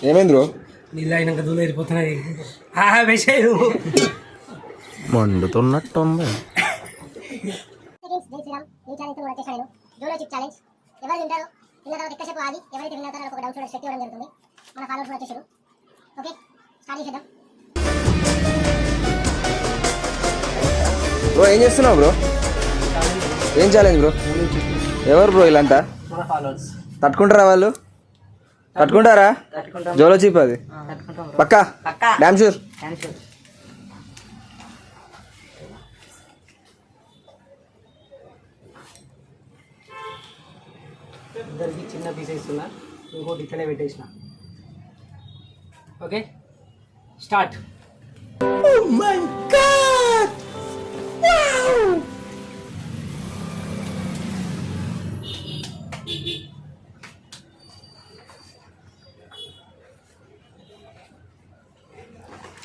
ఏమైంది బ్రో? నీళ్ళు అయినాక దూలు వెళ్ళిపోతున్నాయి. విషయం మండుతున్నట్టుంది. బ్రో ఏం చేస్తున్నావు బ్రో? ఏం ఛాలెంజ్ బ్రో? ఎవరు బ్రో వీళ్ళంతా? తట్టుకుంటారా వాళ్ళు? తట్టుకుంటారా? జోలో చీప్ అది పక్కా డామ్ షూర్. ఇద్దరికి చిన్న పీస్ ఇస్తున్నా, ఇంకోటి ఇట్లనే పెట్టేసిన. Okay start. Oh my God! Wow!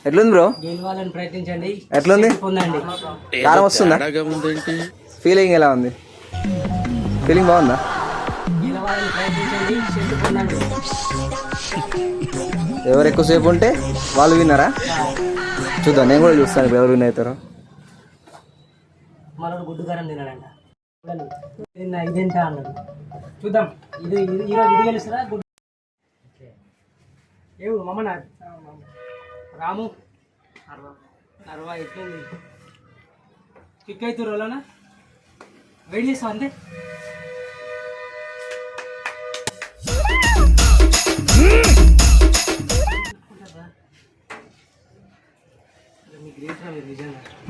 ఎట్లుంది బ్రో? గెలవాలని ప్రయత్నించండి. ఎట్లుంది? పొందండి. కారం వస్తుందా? ఫీలింగ్ ఎలా ఉంది? ఫీలింగ్ బాగుందా? గెలవాలని ప్రయత్నించండి, శక్తి పొందండి. ఎవరు ఎక్కువసేపు ఉంటే వాళ్ళు విన్నారా? చూద్దాం, నేను కూడా చూస్తాను ఇప్పుడు ఎవరు విన్ అవుతారో. మనోడు గుడ్డు కారం తినాడంట. ఇదేంటా అన్నాడు. చూద్దాం. ఇది ఈరోజు ఇది గెలుస్తుందా? గుడ్డు ఏవు మమ్మ రాము అరవా ఎట్లుంది? కిక్ అవుతారు వాళ్ళనా? వెయిట్ చేస్తావు అంతే.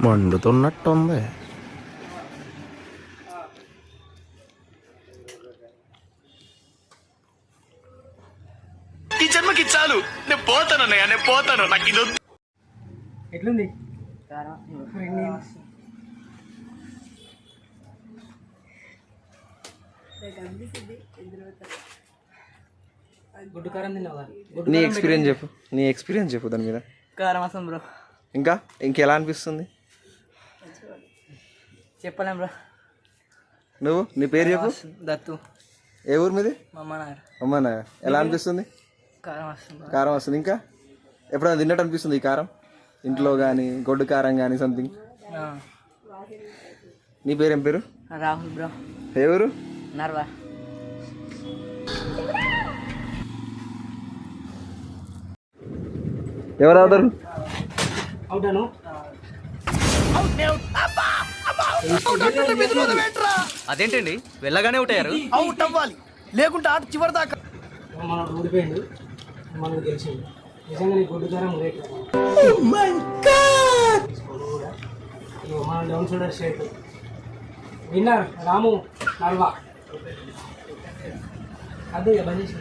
మండుతున్నట్టుంది. ఈ జన్మకి చాలు, నేను పోతాను అన్నయ్య, నేను పోతాను. నాకు ఇది ఎట్లుంది? గుడ్డు కారం తిన్నావా? నీ ఎక్స్పీరియన్స్ చెప్పు, నీ ఎక్స్పీరియన్స్ చెప్పు దాని మీద. కారం వస్తుంది బ్రో. ఇంకా ఇంకెలా అనిపిస్తుంది చెప్పలేం బ్రో. నువ్వు నీ పేరు చెప్పు. దత్తు. ఏ ఊరు మీది? అమ్మనా. ఎలా అనిపిస్తుంది? కారం వస్తుంది. ఇంకా ఎప్పుడైనా తిన్నట్టు అనిపిస్తుంది ఈ కారం? ఇంట్లో కానీ గొడ్డు కారం కానీ సంథింగ్? నీ పేరు ఏం పేరు? రాహుల్ బ్రో. ఏ ఊరు? నర్వా. ఎవరు అవుతారు? అవుతాను. అదేంటండి వెళ్ళగానే అవుతారు? అవుట్ అవ్వాలి, లేకుంటే ఆట చివరి దాకా. మనకు ఊడిపోయింది, మనకు తెలిసింది. నిజంగా నీ గుడ్డు కారం రేట్ మన డౌన్ షోల్డర్ షర్ట్ విన్నర్ రాము నర్వా. అదే బంద్ చేసి